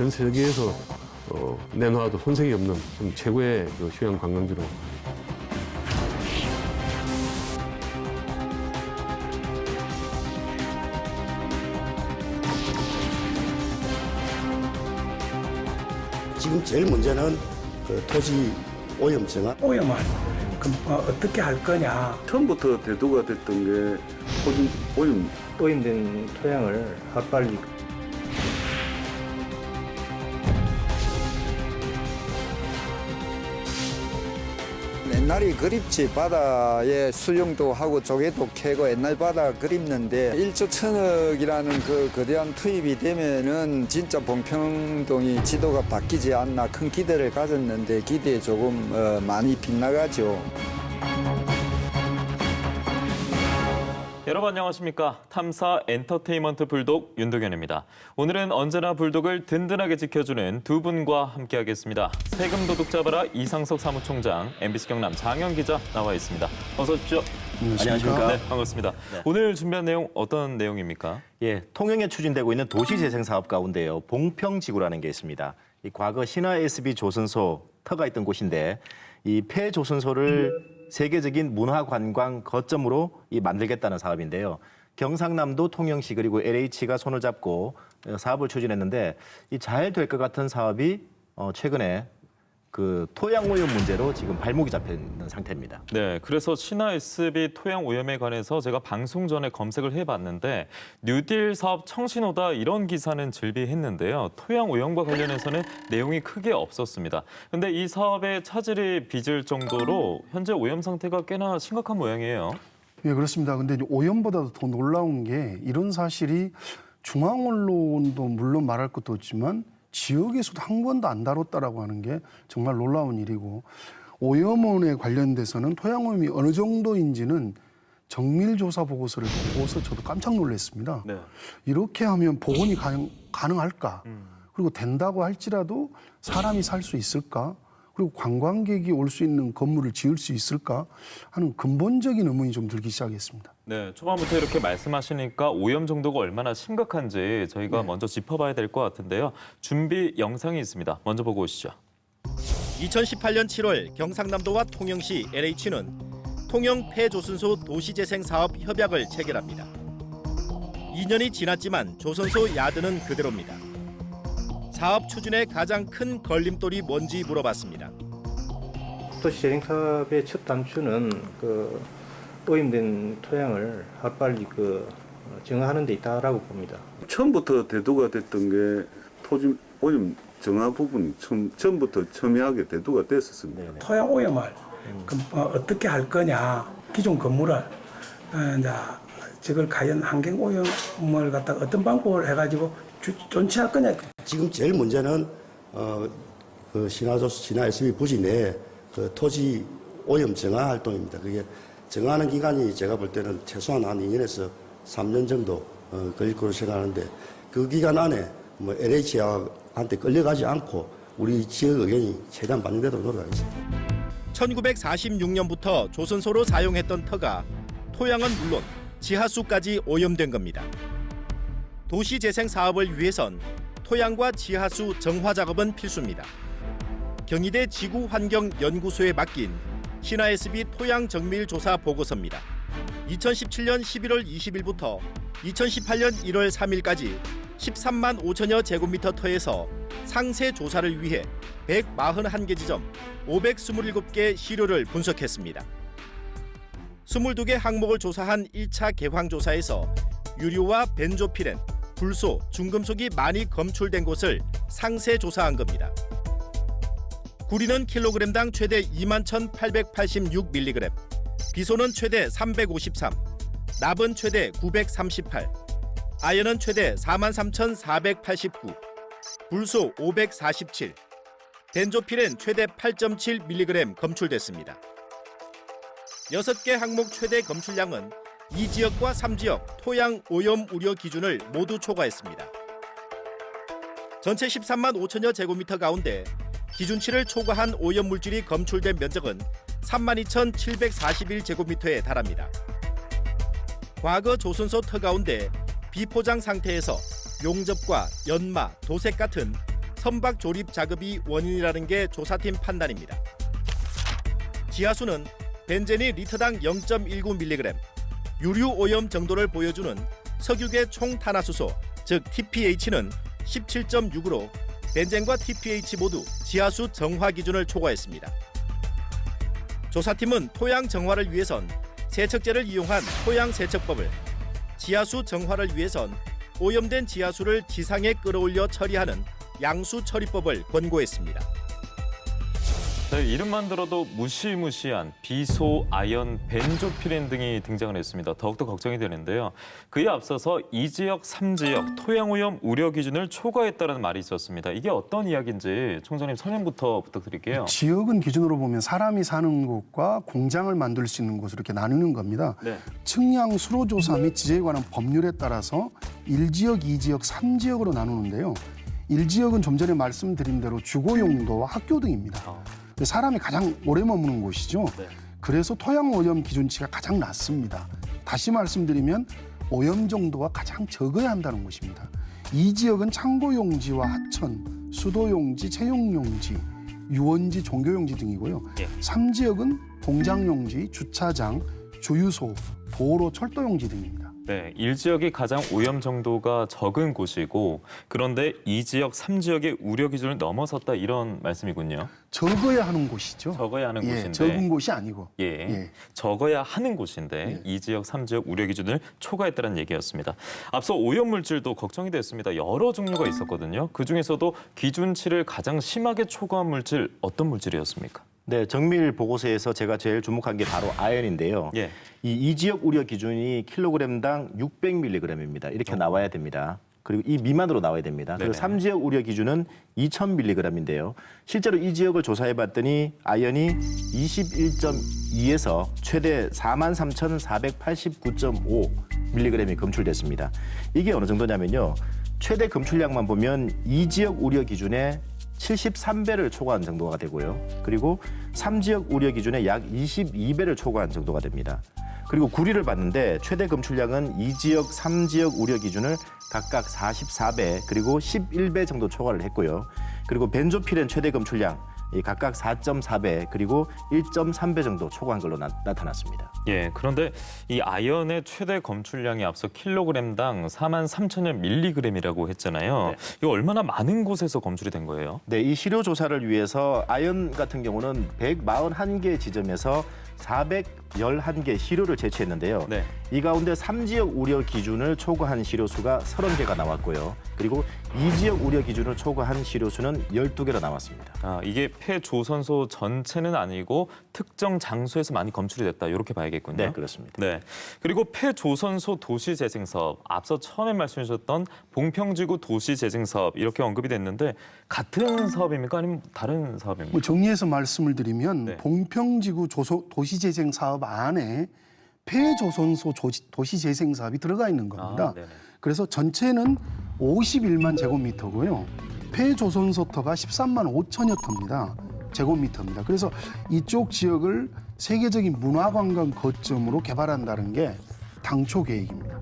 전 세계에서 내놓아도 손색이 없는 최고의 그 휴양 관광지로. 지금 제일 문제는 그 토지 오염 정화. 오염을 그럼 어떻게 할 거냐. 처음부터 대두가 됐던 게 토지 오염. 오염된 토양을 하루빨리 옛날이 그립지. 바다에 수영도 하고 조개도 캐고 옛날 바다 그립는데 1조 1,000억이라는 그 거대한 투입이 되면은 진짜 봉평동이 지도가 바뀌지 않나 큰 기대를 가졌는데 기대에 조금 많이 빗나가죠. 여러분 안녕하십니까. 탐사 엔터테인먼트 불독 윤도현입니다. 오늘은 언제나 불독을 든든하게 지켜주는 두 분과 함께하겠습니다. 세금 도둑 잡아라 이상석 사무총장, MBC 경남 장현 기자 나와 있습니다. 어서 오십시오. 안녕하십니까. 네, 반갑습니다. 네. 오늘 준비한 내용 어떤 내용입니까? 예, 통영에 추진되고 있는 도시재생 사업 가운데요, 봉평지구라는 게 있습니다. 이 과거 신화 SB 조선소 터가 있던 곳인데 이 폐조선소를 세계적인 문화관광 거점으로 만들겠다는 사업인데요. 경상남도 통영시 그리고 LH가 손을 잡고 사업을 추진했는데 이 잘 될 것 같은 사업이 최근에 그 토양 오염 문제로 지금 발목이 잡혀 있는 상태입니다. 네, 그래서 신화 SB 토양 오염에 관해서 제가 방송 전에 검색을 해봤는데 뉴딜 사업 청신호다 이런 기사는 즐비했는데요. 토양 오염과 관련해서는 내용이 크게 없었습니다. 근데 이 사업에 차질이 빚을 정도로 현재 오염 상태가 꽤나 심각한 모양이에요. 예, 그렇습니다. 근데 오염보다도 더 놀라운 게 이런 사실이 중앙 언론도 물론 말할 것도 없지만 지역에서도 한 번도 안 다뤘다라고 하는 게 정말 놀라운 일이고, 오염원에 관련돼서는 토양오염이 어느 정도인지는 정밀조사 보고서를 보고서 저도 깜짝 놀랐습니다. 네. 이렇게 하면 복원이 가능할까? 그리고 된다고 할지라도 사람이 살 수 있을까? 그리고 관광객이 올 수 있는 건물을 지을 수 있을까 하는 근본적인 의문이 좀 들기 시작했습니다. 네, 초반부터 이렇게 말씀하시니까 오염 정도가 얼마나 심각한지 저희가 먼저 짚어봐야 될 것 같은데요. 준비 영상이 있습니다. 먼저 보고 오시죠. 2018년 7월 경상남도와 통영시 LH는 통영 폐조선소 도시재생 사업 협약을 체결합니다. 2년이 지났지만 조선소 야드는 그대로입니다. 사업 추진의 가장 큰 걸림돌이 뭔지 물어봤습니다. 도시재생 사업의 첫 단추는 오염된 토양을 하루빨리 정화하는 데 있다라고 봅니다. 처음부터 대두가 됐던 게 토지 오염 정화 부분이 처음부터 첨예하게 대두가 됐었습니다. 토양 오염을 그럼 어떻게 할 거냐. 기존 건물을 저걸 과연 환경 오염을 갖다가 어떤 방법을 해가지고 존치할 거냐. 지금 제일 문제는 그 신화 SB 부지 내 그 토지 오염 정화 활동입니다. 그게 정화하는 기간이 제가 볼 때는 최소한 한 2년에서 3년 정도 걸릴 거로 생각하는데, 그 기간 안에 뭐 LH한테 끌려가지 않고 우리 지역 의견이 최대한 반영되도록 노력하겠습니다. 1946년부터 조선소로 사용했던 터가 토양은 물론 지하수까지 오염된 겁니다. 도시재생 사업을 위해선 토양과 지하수 정화 작업은 필수입니다. 경희대 지구환경연구소에 맡긴 신화 SB 토양 정밀 조사 보고서입니다. 2017년 11월 20일부터 2018년 1월 3일까지 13만 5천여 제곱미터 터에서 상세 조사를 위해 141개 지점 527개 시료를 분석했습니다. 22개 항목을 조사한 1차 개황조사에서 유류와 벤조피렌, 불소, 중금속이 많이 검출된 곳을 상세 조사한 겁니다. 구리는 킬로그램당 최대 21,886mg, 비소는 최대 353, 납은 최대 938, 아연은 최대 43,489, 불소 547, 벤조필엔 최대 8.7mg 검출됐습니다. 6개 항목 최대 검출량은 2지역과 3지역 토양 오염 우려 기준을 모두 초과했습니다. 전체 13만 5천여 제곱미터 가운데 기준치를 초과한 오염 물질이 검출된 면적은 32,741제곱미터에 달합니다. 과거 조선소 터 가운데 비포장 상태에서 용접과 연마, 도색 같은 선박 조립 작업이 원인이라는 게 조사팀 판단입니다. 지하수는 벤젠이 리터당 0.19mg, 유류 오염 정도를 보여주는 석유계 총 탄화수소, 즉 TPH는 17.6으로 벤젠과 TPH 모두 지하수 정화 기준을 초과했습니다. 조사팀은 토양 정화를 위해선 세척제를 이용한 토양 세척법을, 지하수 정화를 위해선 오염된 지하수를 지상에 끌어올려 처리하는 양수 처리법을 권고했습니다. 네, 이름만 들어도 무시무시한 비소, 아연, 벤조피렌 등이 등장을 했습니다. 더욱더 걱정이 되는데요. 그에 앞서서 2지역, 3지역 토양오염 우려 기준을 초과했다는 말이 있었습니다. 이게 어떤 이야기인지 총장님 설명부터 부탁드릴게요. 지역은 기준으로 보면 사람이 사는 곳과 공장을 만들 수 있는 곳으로 이렇게 나누는 겁니다. 네. 측량 수로조사 및 지제에 관한 법률에 따라서 1지역, 2지역, 3지역으로 나누는데요. 1지역은 좀 전에 말씀드린 대로 주거용도와 학교 등입니다. 사람이 가장 오래 머무는 곳이죠. 네. 그래서 토양 오염 기준치가 가장 낮습니다. 다시 말씀드리면 오염 정도가 가장 적어야 한다는 것입니다. 이 지역은 창고용지와 하천, 수도용지, 채용용지, 유원지, 종교용지 등이고요. 예. 3지역은 공장용지, 주차장, 주유소, 도로, 철도용지 등입니다. 네, 1지역이 가장 오염 정도가 적은 곳이고 그런데 2지역, 3지역의 우려 기준을 넘어섰다 이런 말씀이군요. 적어야 하는 곳이죠. 적어야 하는 예, 곳인데. 적은 곳이 아니고. 예, 예. 적어야 하는 곳인데 2지역, 3지역 우려 기준을 초과했다는 얘기였습니다. 앞서 오염 물질도 걱정이 됐습니다. 여러 종류가 있었거든요. 그중에서도 기준치를 가장 심하게 초과한 물질 어떤 물질이었습니까? 네, 정밀 보고서에서 제가 제일 주목한 게 바로 아연인데요. 예. 이 2지역 우려 기준이 킬로그램당 600mg입니다. 이렇게 나와야 됩니다. 그리고 이 미만으로 나와야 됩니다. 그리고 네네. 3지역 우려 기준은 2000mg인데요. 실제로 이 지역을 조사해 봤더니 아연이 21.2에서 최대 43,489.5mg이 검출됐습니다. 이게 어느 정도냐면요. 최대 검출량만 보면 이 지역 우려 기준에 73배를 초과한 정도가 되고요. 그리고 3지역 우려 기준에 약 22배를 초과한 정도가 됩니다. 그리고 구리를 봤는데 최대 검출량은 2지역, 3지역 우려 기준을 각각 44배 그리고 11배 정도 초과를 했고요. 그리고 벤조피렌 최대 검출량 각각 4.4배 그리고 1.3배 정도 초과한 걸로 나타났습니다. 예, 그런데 이 아연의 최대 검출량이 앞서 킬로그램당 43,000여 밀리그램이라고 했잖아요. 네. 이거 얼마나 많은 곳에서 검출이 된 거예요? 네, 이 시료 조사를 위해서 아연 같은 경우는 141개 지점에서 411개 시료를 제출했는데요. 네. 이 가운데 3지역 우려 기준을 초과한 시료수가 30개가 나왔고요. 그리고 2지역 우려 기준을 초과한 시료수는 12개로 나왔습니다. 아, 이게 폐조선소 전체는 아니고 특정 장소에서 많이 검출이 됐다. 이렇게 봐야겠군요. 네, 그렇습니다. 네. 그리고 폐조선소 도시재생 사업, 앞서 처음에 말씀해 주셨던 봉평지구 도시재생 사업 이렇게 언급이 됐는데 같은 사업입니까? 아니면 다른 사업입니까? 뭐 정리해서 말씀을 드리면 네. 봉평지구 도시재생 사업 안에 폐조선소 도시재생 사업이 들어가 있는 겁니다. 아, 네네. 그래서 전체는 51만 제곱미터고요. 폐조선소터가 13만 5천여 터입니다. 제곱미터입니다. 그래서 이쪽 지역을 세계적인 문화관광 거점으로 개발한다는 게 당초 계획입니다.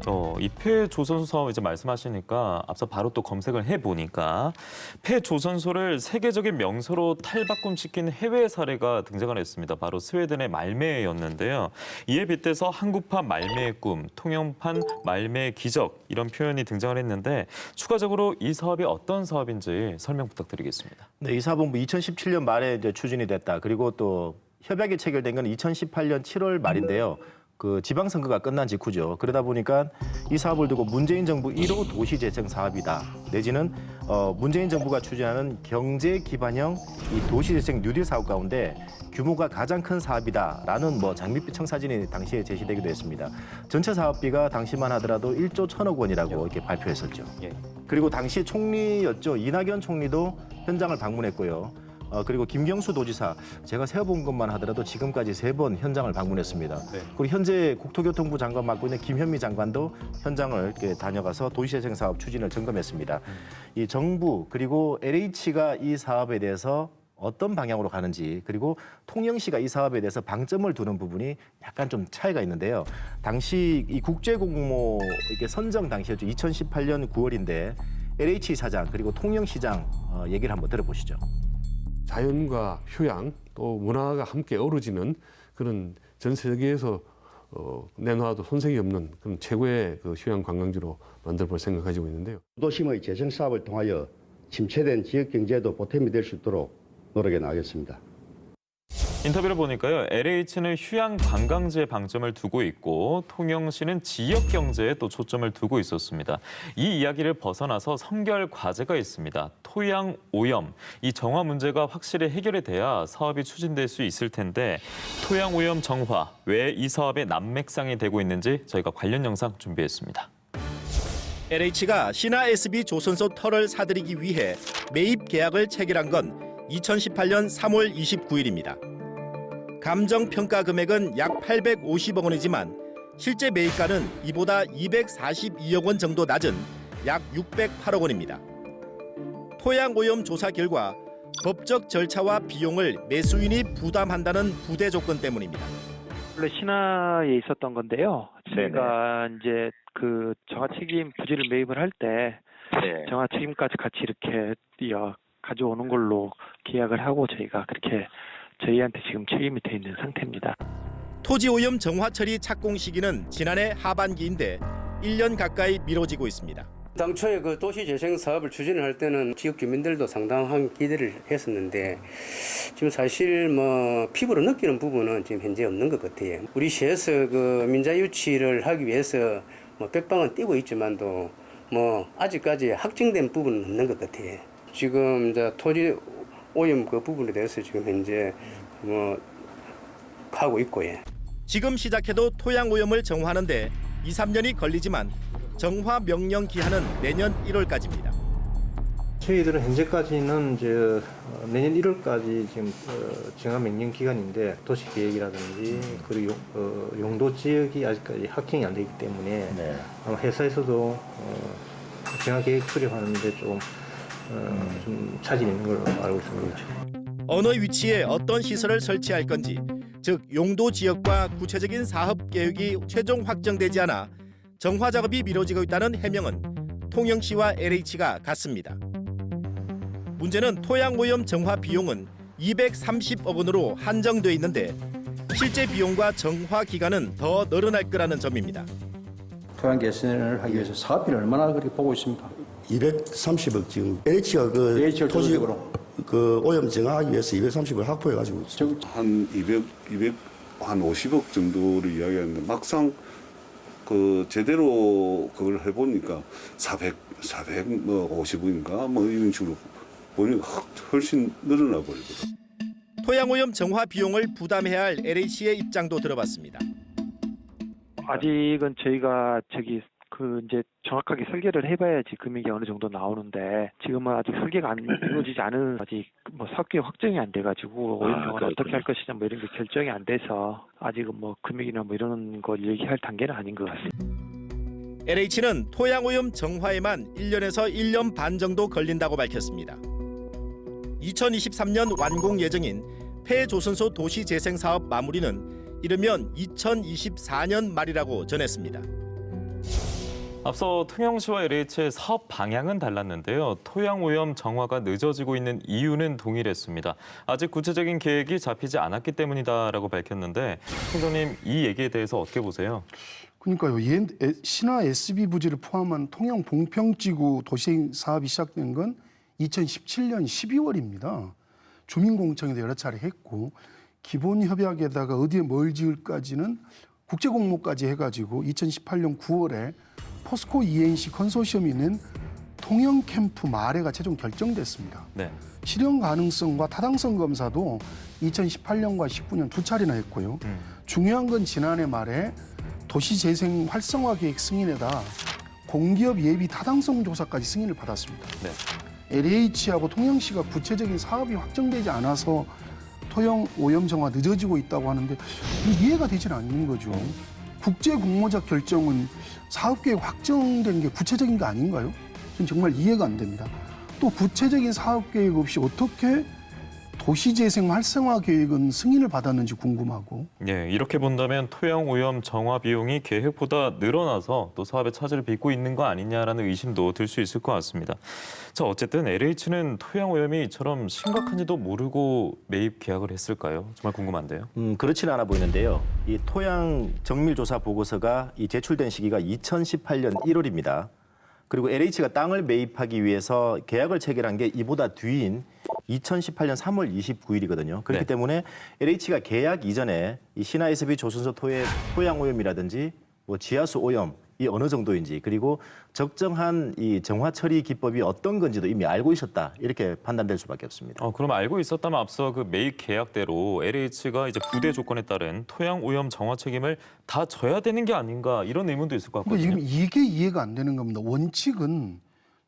이 폐조선소 사업 이제 말씀하시니까 앞서 바로 또 검색을 해보니까 폐조선소를 세계적인 명소로 탈바꿈시킨 해외 사례가 등장을 했습니다. 바로 스웨덴의 말메였는데요. 이에 빗대서 한국판 말메의 꿈, 통영판 말메의 기적 이런 표현이 등장을 했는데 추가적으로 이 사업이 어떤 사업인지 설명 부탁드리겠습니다. 네, 이 사업은 2017년 말에 이제 추진이 됐다. 그리고 또 협약이 체결된 건 2018년 7월 말인데요. 그 지방선거가 끝난 직후죠. 그러다 보니까 이 사업을 두고 문재인 정부 1호 도시재생 사업이다. 내지는 문재인 정부가 추진하는 경제 기반형 이 도시재생 뉴딜 사업 가운데 규모가 가장 큰 사업이다라는 장밋빛 청사진이 당시에 제시되기도 했습니다. 전체 사업비가 당시만 하더라도 1조 1천억 원이라고 이렇게 발표했었죠. 예. 그리고 당시 총리였죠. 이낙연 총리도 현장을 방문했고요. 그리고 김경수 도지사, 제가 세어본 것만 하더라도 지금까지 3번 현장을 방문했습니다. 네. 그리고 현재 국토교통부 장관 맡고 있는 김현미 장관도 현장을 이렇게 다녀가서 도시재생 사업 추진을 점검했습니다. 이 정부 그리고 LH가 이 사업에 대해서 어떤 방향으로 가는지 그리고 통영시가 이 사업에 대해서 방점을 두는 부분이 약간 좀 차이가 있는데요. 당시 이 국제공모 이렇게 선정 당시였죠. 2018년 9월인데 LH 사장 그리고 통영시장 얘기를 한번 들어보시죠. 자연과 휴양 또 문화가 함께 어우러지는 그런 전 세계에서 내놓아도 손색이 없는 그런 최고의 그 휴양 관광지로 만들어볼 생각 가지고 있는데요. 도심의 재생 사업을 통하여 침체된 지역 경제에도 보탬이 될 수 있도록 노력해 나가겠습니다. 인터뷰를 보니까요, LH는 휴양 관광지에 방점을 두고 있고 통영시는 지역 경제에 또 초점을 두고 있었습니다. 이 이야기를 벗어나서 선결 과제가 있습니다. 토양 오염, 이 정화 문제가 확실히 해결이 돼야 사업이 추진될 수 있을 텐데 토양 오염 정화, 왜 이 사업의 난맥상이 되고 있는지 저희가 관련 영상 준비했습니다. LH가 신화 SB 조선소 터를 사들이기 위해 매입 계약을 체결한 건 2018년 3월 29일입니다. 감정평가 금액은 약 850억 원이지만 실제 매입가는 이보다 242억 원 정도 낮은 약 608억 원입니다. 토양오염 조사 결과 법적 절차와 비용을 매수인이 부담한다는 부대 조건 때문입니다. 원래 신화에 있었던 건데요. 저희가 이제 그 정화 책임 부지를 매입을 할 때 정화 책임까지 같이 이렇게 가져오는 걸로 계약을 하고 저희가 그렇게 저희한테 지금 책임이 돼 있는 상태입니다. 토지오염 정화 처리 착공 시기는 지난해 하반기인데 1년 가까이 미뤄지고 있습니다. 당초에 그 도시재생 사업을 추진을 할 때는 지역 주민들도 상당한 기대를 했었는데 지금 사실 피부로 느끼는 부분은 지금 현재 없는 것 같아요. 우리 시에서 그 민자 유치를 하기 위해서 백방은 뛰고 있지만도 아직까지 확정된 부분은 없는 것 같아요. 지금 이제 토지 오염 그 부분에 대해서 지금 현재 하고 있고요. 지금 시작해도 토양 오염을 정화하는데 2, 3년이 걸리지만 정화 명령 기한은 내년 1월까지입니다. 저희들은 현재까지는 이제 내년 1월까지 지금 정화 명령 기간인데 도시 계획이라든지 그리고 용도 지역이 아직까지 확정이 안 되기 때문에 아마 회사에서도 정화 계획 수립하는데 좀 차질이 있는 걸로 알고 있습니다. 어느 위치에 어떤 시설을 설치할 건지, 즉 용도 지역과 구체적인 사업 계획이 최종 확정되지 않아 정화 작업이 미뤄지고 있다는 해명은 통영시와 LH가 같습니다. 문제는 토양 오염 정화 비용은 230억 원으로 한정돼 있는데 실제 비용과 정화 기간은 더 늘어날 거라는 점입니다. 토양 개선을 하기 위해서 사업비는 얼마나 그렇게 보고 있습니까? 230억 지금 LH가 그 토지 그 오염 정화하기 위해서 230을 확보해 가지고 있습니다. 한 50억 정도를 이야기하는데 막상 그 제대로 그걸 해보니까 450억인가 이런 식으로 보니까 훨씬 늘어나 버리거든. 토양오염 정화 비용을 부담해야 할 LH의 입장도 들어봤습니다. 아직은 저희가 이제 정확하게 설계를 해봐야지 금액이 어느 정도 나오는데 지금은 아직 설계가 이루어지지 않은 아직 사업계획 확정이 안 돼가지고 오염 정화를 어떻게 할 것이냐 이런 게 결정이 안 돼서 아직은 금액이나 이런 걸 얘기할 단계는 아닌 것 같습니다. LH는 토양오염 정화에만 1년에서 1년 반 정도 걸린다고 밝혔습니다. 2023년 완공 예정인 폐조선소 도시재생사업 마무리는 이르면 2024년 말이라고 전했습니다. 앞서 통영시와 LH의 사업 방향은 달랐는데요. 토양 오염 정화가 늦어지고 있는 이유는 동일했습니다. 아직 구체적인 계획이 잡히지 않았기 때문이다라고 밝혔는데 총장님 이 얘기에 대해서 어떻게 보세요? 그러니까요. 신화 SB 부지를 포함한 통영 봉평지구 도시 사업이 시작된 건 2017년 12월입니다. 주민공청에도 여러 차례 했고 기본협약에다가 어디에 뭘 지을까지는 국제공모까지 해가지고 2018년 9월에 포스코 ENC 컨소시엄이 낸 통영 캠프 마레가 최종 결정됐습니다. 실현 가능성과 타당성 검사도 2018년과 19년 두 차례나 했고요. 중요한 건 지난해 말에 도시재생 활성화 계획 승인에다 공기업 예비 타당성 조사까지 승인을 받았습니다. LH하고 통영시가 구체적인 사업이 확정되지 않아서 토양 오염 정화 늦어지고 있다고 하는데 이해가 되질 않는 거죠. 국제 공모적 결정은 사업계획 확정된 게 구체적인 거 아닌가요? 저는 정말 이해가 안 됩니다. 또 구체적인 사업계획 없이 어떻게 도시재생 활성화 계획은 승인을 받았는지 궁금하고. 예, 이렇게 본다면 토양 오염 정화 비용이 계획보다 늘어나서 또 사업의 차질을 빚고 있는 거 아니냐라는 의심도 들 수 있을 것 같습니다. 자, 어쨌든 LH는 토양 오염이 이처럼 심각한지도 모르고 매입 계약을 했을까요? 정말 궁금한데요. 그렇지는 않아 보이는데요. 이 토양 정밀 조사 보고서가 이 제출된 시기가 2018년 1월입니다. 그리고 LH가 땅을 매입하기 위해서 계약을 체결한 게 이보다 뒤인 2018년 3월 29일이거든요. 그렇기 네. 때문에 LH가 계약 이전에 이 신화 SB 조선소 토의 토양 오염이라든지 뭐 지하수 오염 이 어느 정도인지 그리고 적정한 이 정화 처리 기법이 어떤 건지도 이미 알고 있었다 이렇게 판단될 수밖에 없습니다. 그럼 알고 있었다면 앞서 그 매입 계약대로 LH가 이제 부대 조건에 따른 토양 오염 정화 책임을 다 져야 되는 게 아닌가 이런 의문도 있을 것 같거든요. 그러니까 지금 이게 이해가 안 되는 겁니다. 원칙은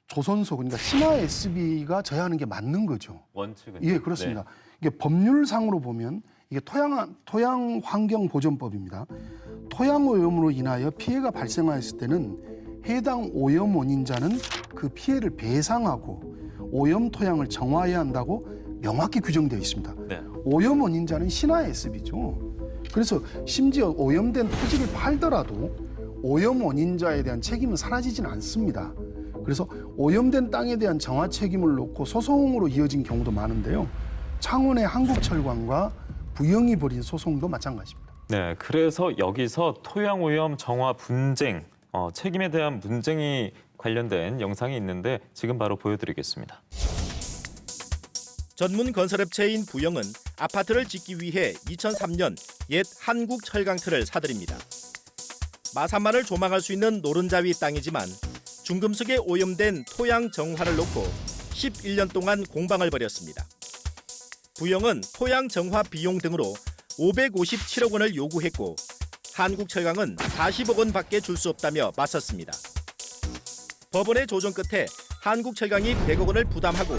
조선소 그러니까 신화 SB가 져야 하는 게 맞는 거죠. 원칙은 예, 그렇습니다. 이게 법률상으로 보면 이게 토양 환경 보전법입니다. 토양 오염으로 인하여 피해가 발생하였을 때는 해당 오염 원인자는 그 피해를 배상하고 오염 토양을 정화해야 한다고 명확히 규정되어 있습니다. 네. 오염 원인자는 신화 SB죠. 그래서 심지어 오염된 토지를 팔더라도 오염 원인자에 대한 책임은 사라지진 않습니다. 그래서 오염된 땅에 대한 정화 책임을 놓고 소송으로 이어진 경우도 많은데요. 창원의 한국철강과 부영이 벌인 소송도 마찬가지입니다. 네, 그래서 여기서 토양 오염 정화 분쟁, 책임에 대한 분쟁이 관련된 영상이 있는데 지금 바로 보여드리겠습니다. 전문 건설업체인 부영은 아파트를 짓기 위해 2003년 옛 한국철강틀을 사들입니다. 마산만을 조망할 수 있는 노른자위 땅이지만 중금속에 오염된 토양 정화를 놓고 11년 동안 공방을 벌였습니다. 부영은 토양 정화 비용 등으로 557억 원을 요구했고 한국철강은 40억 원밖에 줄 수 없다며 맞섰습니다. 법원의 조정 끝에 한국철강이 100억 원을 부담하고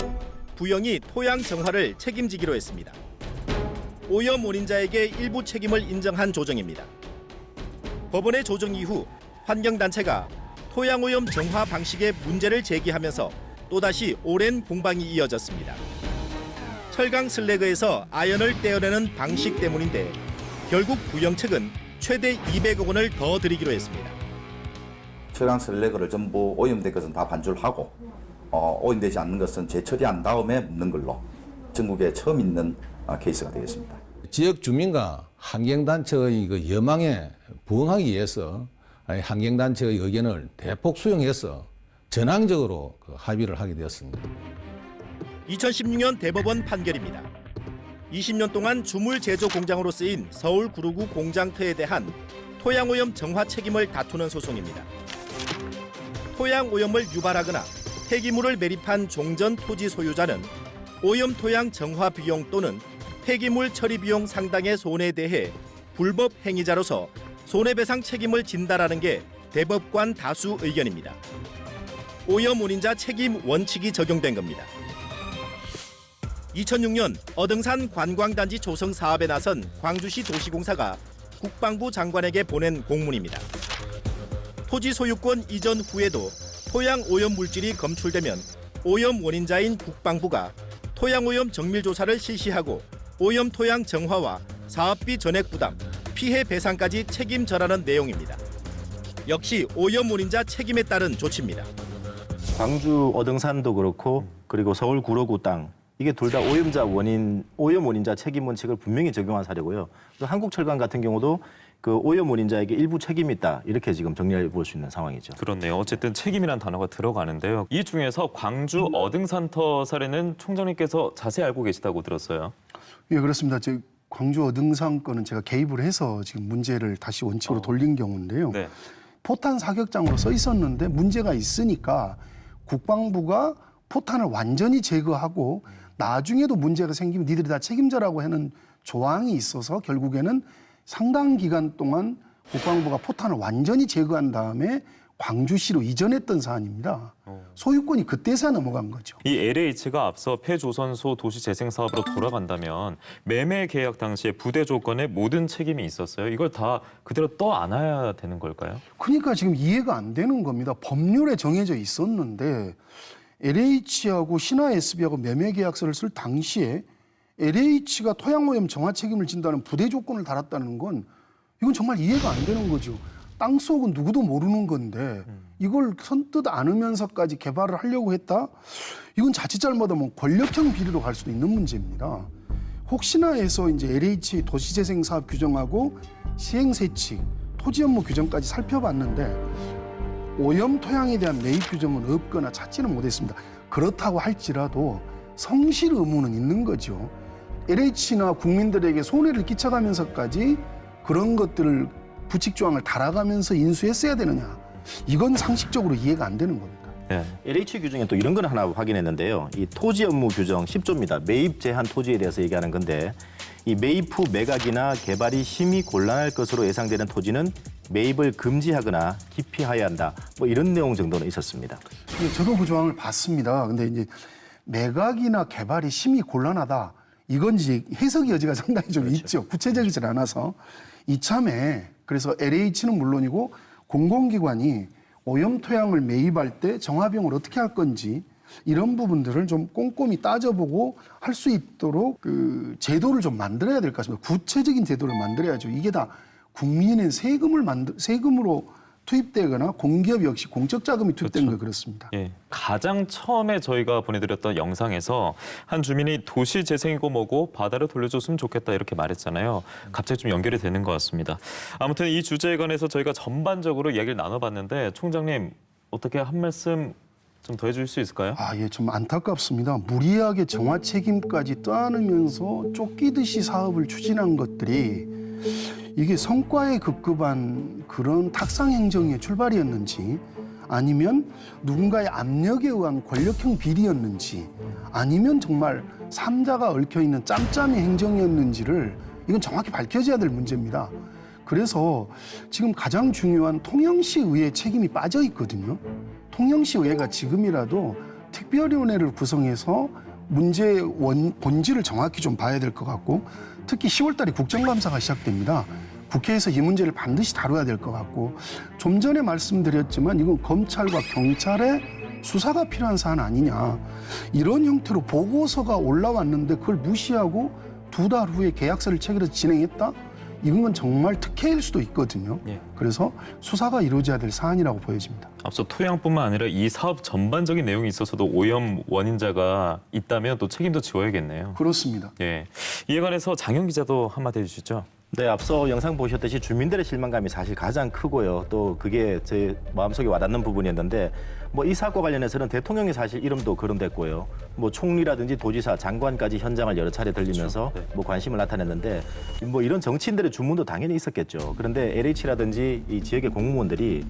부영이 토양 정화를 책임지기로 했습니다. 오염 원인자에게 일부 책임을 인정한 조정입니다. 법원의 조정 이후 환경단체가 토양 오염 정화 방식의 문제를 제기하면서 또다시 오랜 공방이 이어졌습니다. 철강 슬래그에서 아연을 떼어내는 방식 때문인데 결국 부영 측은 최대 200억 원을 더 드리기로 했습니다. 철강 슬래그를 전부 오염된 것은 다 반출하고 오염되지 않는 것은 재처리한 다음에 묻는 걸로 전국에 처음 있는 케이스가 되겠습니다. 지역 주민과 환경단체의 그 여망에 부응하기 위해서 환경단체의 의견을 대폭 수용해서 전향적으로 합의를 하게 되었습니다. 2016년 대법원 판결입니다. 20년 동안 주물 제조 공장으로 쓰인 서울 구로구 공장터에 대한 토양 오염 정화 책임을 다투는 소송입니다. 토양 오염을 유발하거나 폐기물을 매립한 종전 토지 소유자는 오염 토양 정화 비용 또는 폐기물 처리 비용 상당의 손해에 대해 불법 행위자로서 손해배상 책임을 진다라는 게 대법관 다수 의견입니다. 오염 원인자 책임 원칙이 적용된 겁니다. 2006년 어등산 관광단지 조성 사업에 나선 광주시 도시공사가 국방부 장관에게 보낸 공문입니다. 토지 소유권 이전 후에도 토양 오염 물질이 검출되면 오염 원인자인 국방부가 토양 오염 정밀 조사를 실시하고 오염 토양 정화와 사업비 전액 부담, 피해 배상까지 책임져라는 내용입니다. 역시 오염 원인자 책임에 따른 조치입니다. 광주 어등산도 그렇고 그리고 서울 구로구 땅 이게 둘 다 오염 원인자 책임 원칙을 분명히 적용한 사례고요. 한국철강 같은 경우도 그 오염 원인자에게 일부 책임이 있다 이렇게 지금 정리해 볼 수 있는 상황이죠. 그렇네요. 어쨌든 책임이란 단어가 들어가는데요. 이 중에서 광주 어등산터 사례는 총장님께서 자세히 알고 계시다고 들었어요. 예, 그렇습니다. 광주 어등산 건은 제가 개입을 해서 지금 문제를 다시 원칙으로 돌린 경우인데요. 네. 포탄 사격장으로 써 있었는데 문제가 있으니까 국방부가 포탄을 완전히 제거하고 나중에도 문제가 생기면 니들이 다 책임져라고 하는 조항이 있어서 결국에는 상당 기간 동안 국방부가 포탄을 완전히 제거한 다음에 광주시로 이전했던 사안입니다. 소유권이 그때서야 넘어간 거죠. 이 LH가 앞서 폐조선소 도시재생 사업으로 돌아간다면 매매 계약 당시에 부대 조건에 모든 책임이 있었어요. 이걸 다 그대로 떠안아야 되는 걸까요? 그러니까 지금 이해가 안 되는 겁니다. 법률에 정해져 있었는데 LH하고 신화 SB하고 매매 계약서를 쓸 당시에 LH가 토양오염 정화 책임을 진다는 부대 조건을 달았다는 건 이건 정말 이해가 안 되는 거죠. 땅속은 누구도 모르는 건데 이걸 선뜻 안으면서까지 개발을 하려고 했다? 이건 자칫 잘못하면 권력형 비리로 갈 수도 있는 문제입니다. 혹시나 해서 이제 LH 도시재생 사업 규정하고 시행세칙, 토지 업무 규정까지 살펴봤는데 오염 토양에 대한 매입 규정은 없거나 찾지는 못했습니다. 그렇다고 할지라도 성실 의무는 있는 거죠. LH나 국민들에게 손해를 끼쳐가면서까지 그런 것들을 부칙 조항을 달아가면서 인수했어야 되느냐. 이건 상식적으로 이해가 안 되는 겁니다. 네. LH 규정에 또 이런 건 하나 확인했는데요. 이 토지 업무 규정 10조입니다. 매입 제한 토지에 대해서 얘기하는 건데 이 매입 후 매각이나 개발이 심히 곤란할 것으로 예상되는 토지는 매입을 금지하거나 기피해야 한다. 뭐 이런 내용 정도는 있었습니다. 저도 그 조항을 봤습니다. 근데 이제 매각이나 개발이 심히 곤란하다. 이건 이제 해석의 여지가 상당히 좀 있죠. 구체적이질 않아서. 이참에 그래서 LH는 물론이고 공공기관이 오염 토양을 매입할 때 정화비용을 어떻게 할 건지 이런 부분들을 좀 꼼꼼히 따져보고 할 수 있도록 그 제도를 좀 만들어야 될 것 같습니다. 구체적인 제도를 만들어야죠. 이게 다 국민의 세금으로 투입되거나 공기업 역시 공적 자금이 투입된 거 그렇습니다. 예, 가장 처음에 저희가 보내드렸던 영상에서 한 주민이 도시 재생이고 뭐고 바다로 돌려줬으면 좋겠다 이렇게 말했잖아요. 갑자기 좀 연결이 되는 것 같습니다. 아무튼 이 주제에 관해서 저희가 전반적으로 이야기를 나눠봤는데 총장님 어떻게 한 말씀 좀 더 해줄 수 있을까요? 예, 좀 안타깝습니다. 무리하게 정화 책임까지 떠안으면서 쫓기듯이 사업을 추진한 것들이 이게 성과에 급급한 그런 탁상 행정의 출발이었는지 아니면 누군가의 압력에 의한 권력형 비리였는지 아니면 정말 삼자가 얽혀있는 짬짬이 행정이었는지를 이건 정확히 밝혀져야 될 문제입니다. 그래서 지금 가장 중요한 통영시 의회 책임이 빠져 있거든요. 통영시 의회가 지금이라도 특별위원회를 구성해서 문제의 본질을 정확히 좀 봐야 될 것 같고 특히 10월 달에 국정감사가 시작됩니다. 국회에서 이 문제를 반드시 다뤄야 될 것 같고 좀 전에 말씀드렸지만 이건 검찰과 경찰의 수사가 필요한 사안 아니냐. 이런 형태로 보고서가 올라왔는데 그걸 무시하고 2달 후에 계약서를 체결해서 진행했다? 이건 정말 특혜일 수도 있거든요. 그래서 수사가 이루어져야 될 사안이라고 보여집니다. 앞서 토양뿐만 아니라 이 사업 전반적인 내용이 있어서도 오염 원인자가 있다면 또 책임도 지워야겠네요. 그렇습니다. 예, 이에 관해서 장영 기자도 한마디 해주시죠. 네, 앞서 영상 보셨듯이 주민들의 실망감이 사실 가장 크고요. 또 그게 제 마음속에 와닿는 부분이었는데 뭐 이 사건과 관련해서는 대통령이 사실 이름도 거론됐고요. 뭐 총리라든지 도지사, 장관까지 현장을 여러 차례 들리면서 뭐 관심을 나타냈는데 뭐 이런 정치인들의 주문도 당연히 있었겠죠. 그런데 LH라든지 이 지역의 공무원들이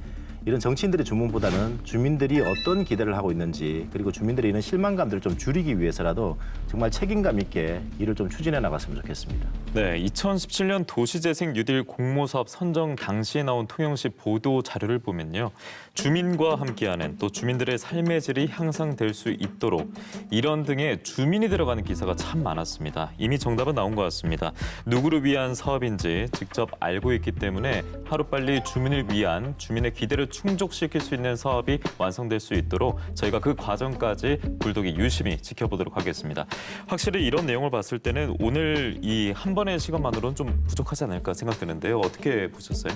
이런 정치인들의 주문보다는 주민들이 어떤 기대를 하고 있는지 그리고 주민들의 이런 실망감들을 좀 줄이기 위해서라도 정말 책임감 있게 일을 좀 추진해 나갔으면 좋겠습니다. 네, 2017년 도시재생 뉴딜 공모사업 선정 당시에 나온 통영시 보도 자료를 보면요. 주민과 함께하는 또 주민들의 삶의 질이 향상될 수 있도록 이런 등의 주민이 들어가는 기사가 참 많았습니다. 이미 정답은 나온 것 같습니다. 누구를 위한 사업인지 직접 알고 있기 때문에 하루빨리 주민을 위한 주민의 기대를 충족시킬 수 있는 사업이 완성될 수 있도록 저희가 그 과정까지 불독이 유심히 지켜보도록 하겠습니다. 확실히 이런 내용을 봤을 때는 오늘 이 한 번의 시간만으로는 좀 부족하지 않을까 생각되는데요. 어떻게 보셨어요?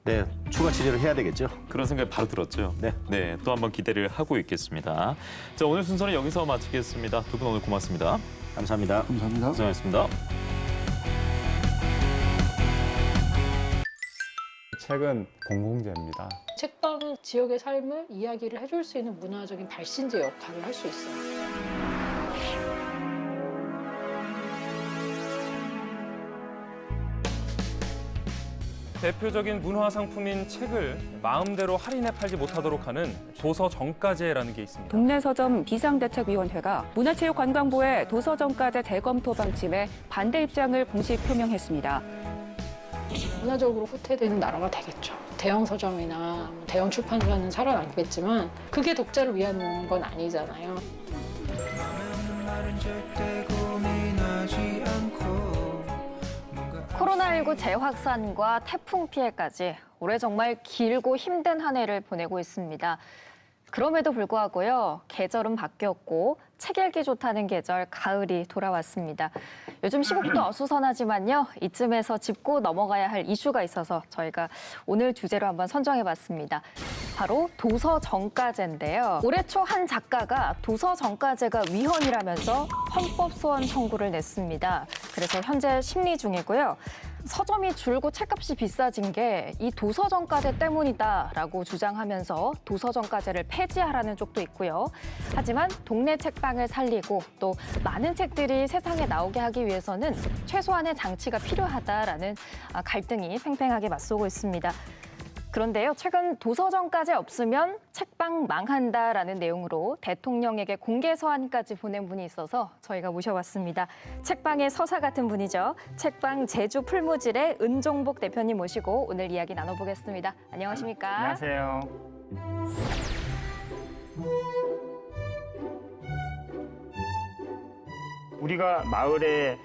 네, 추가 취재를 해야 되겠죠. 그런 생각이 바로 들었죠. 네, 또 한 번 기대를 하고 있겠습니다. 자, 오늘 순서는 여기서 마치겠습니다. 두 분 오늘 고맙습니다. 감사합니다. 감사합니다. 고생하셨습니다. 책은 공공재입니다. 책방은 지역의 삶을 이야기를 해줄 수 있는 문화적인 발신제 역할을 할 수 있어요. 대표적인 문화 상품인 책을 마음대로 할인해 팔지 못하도록 하는 도서정가제라는 게 있습니다. 동네 서점 비상대책위원회가 문화체육관광부의 도서정가제 재검토 방침에 반대 입장을 공식 표명했습니다. 문화적으로 후퇴되는 나라가 되겠죠. 대형 서점이나 대형 출판사는 살아남겠지만 그게 독자를 위한 건 아니잖아요. 코로나19 재확산과 태풍 피해까지 올해 정말 길고 힘든 한 해를 보내고 있습니다. 그럼에도 불구하고요, 계절은 바뀌었고 책 읽기 좋다는 계절 가을이 돌아왔습니다. 요즘 시국도 어수선하지만요, 이쯤에서 짚고 넘어가야 할 이슈가 있어서 저희가 오늘 주제로 한번 선정해봤습니다. 바로 도서정가제인데요. 올해 초 한 작가가 도서정가제가 위헌이라면서 헌법소원 청구를 냈습니다. 그래서 현재 심리 중이고요. 서점이 줄고 책값이 비싸진 게 이 도서정가제 때문이다라고 주장하면서 도서정가제를 폐지하라는 쪽도 있고요. 하지만 동네 책방을 살리고 또 많은 책들이 세상에 나오게 하기 위해서는 최소한의 장치가 필요하다라는 갈등이 팽팽하게 맞서고 있습니다. 그런데요, 최근 도서정가제 없으면 책방 망한다라는 내용으로 대통령에게 공개 서한까지 보낸 분이 있어서 저희가 모셔봤습니다. 책방의 서사 같은 분이죠. 책방 제주 풀무질의 은종복 대표님 모시고 오늘 이야기 나눠보겠습니다. 안녕하십니까? 안녕하세요. 우리가 마을에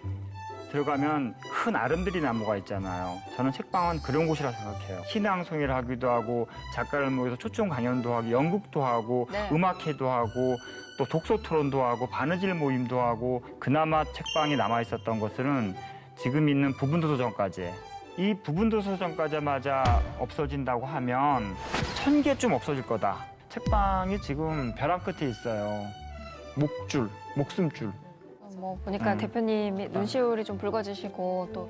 들어가면 큰 아름드리 나무가 있잖아요. 저는 책방은 그런 곳이라 생각해요. 신앙송회를 하기도 하고 작가를 모여서 초청 강연도 하고 연극도 하고 음악회도 하고 또 독서 토론도 하고 바느질 모임도 하고 그나마 책방이 남아 있었던 것은 지금 있는 부분도서정가제. 이 부분도서정가제마저 없어진다고 하면 1000개쯤 없어질 거다. 책방이 지금 벼랑 끝에 있어요. 목숨줄. 뭐 보니까 대표님이 눈시울이 좀 붉어지시고 또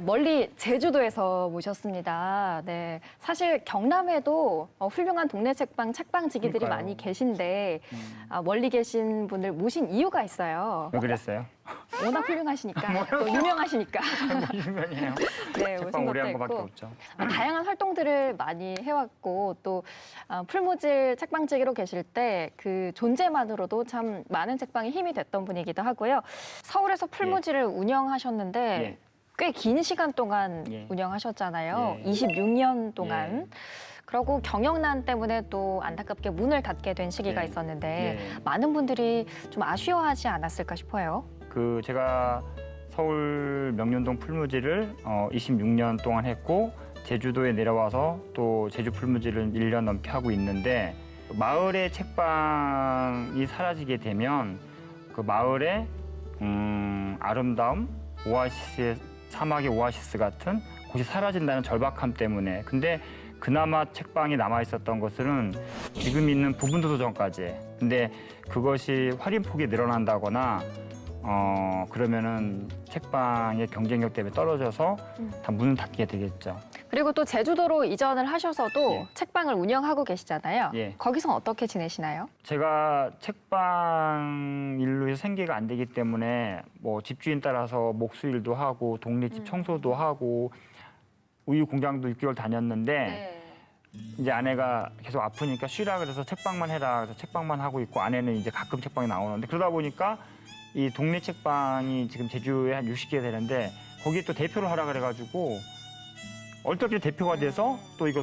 멀리 제주도에서 모셨습니다. 네, 사실 경남에도 훌륭한 동네 책방지기들이 그러니까요. 많이 계신데 멀리 계신 분을 모신 이유가 있어요. 왜 그랬어요? 워낙 훌륭하시니까, 또 유명하시니까. 유명해요. 네, 모신 책방 오래 한 것도 거밖에 있고. 없죠. 다양한 활동들을 많이 해왔고 또 풀무질 책방지기로 계실 때 그 존재만으로도 참 많은 책방에 힘이 됐던 분이기도 하고요. 서울에서 풀무질을 운영하셨는데 꽤 긴 시간 동안 운영하셨잖아요. 26년 동안. 그리고 경영난 때문에 또 안타깝게 문을 닫게 된 시기가 있었는데 많은 분들이 좀 아쉬워하지 않았을까 싶어요. 제가 서울 명륜동 풀무질을 26년 동안 했고 제주도에 내려와서 또 제주 풀무질을 1년 넘게 하고 있는데 마을의 책방이 사라지게 되면 그 마을의 아름다움, 오아시스의 사막의 오아시스 같은 곳이 사라진다는 절박함 때문에. 근데 그나마 책방이 남아 있었던 것은 지금 있는 부분도서정가제. 근데 그것이 활인폭이 늘어난다거나 그러면은 책방의 경쟁력 때문에 떨어져서 다 문을 닫게 되겠죠. 그리고 또 제주도로 이전을 하셔서도 책방을 운영하고 계시잖아요. 거기서 어떻게 지내시나요? 제가 책방 일로 해서 생계가 안 되기 때문에 뭐 집주인 따라서 목수일도 하고 동네집 청소도 하고 우유 공장도 6개월 다녔는데 이제 아내가 계속 아프니까 쉬라 그래서 책방만 해라 그래서 책방만 하고 있고 아내는 이제 가끔 책방이 나오는데 그러다 보니까 이 동네 책방이 지금 제주에 한 60개 되는데 거기에 또 대표를 하라 그래가지고 얼떨결에 대표가 돼서 또 이거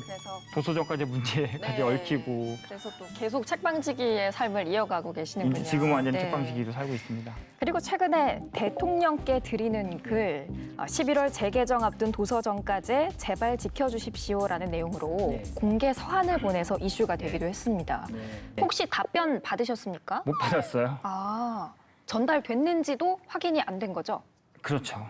도서정가제 문제까지 얽히고 그래서 또 계속 책방지기의 삶을 이어가고 계시는군요. 지금 완전 책방지기로 살고 있습니다. 그리고 최근에 대통령께 드리는 글 11월 재개정 앞둔 도서정가제 제발 지켜주십시오라는 내용으로 공개 서한을 보내서 이슈가 되기도 했습니다. 혹시 답변 받으셨습니까? 못 받았어요. 전달됐는지도 확인이 안 된 거죠? 그렇죠.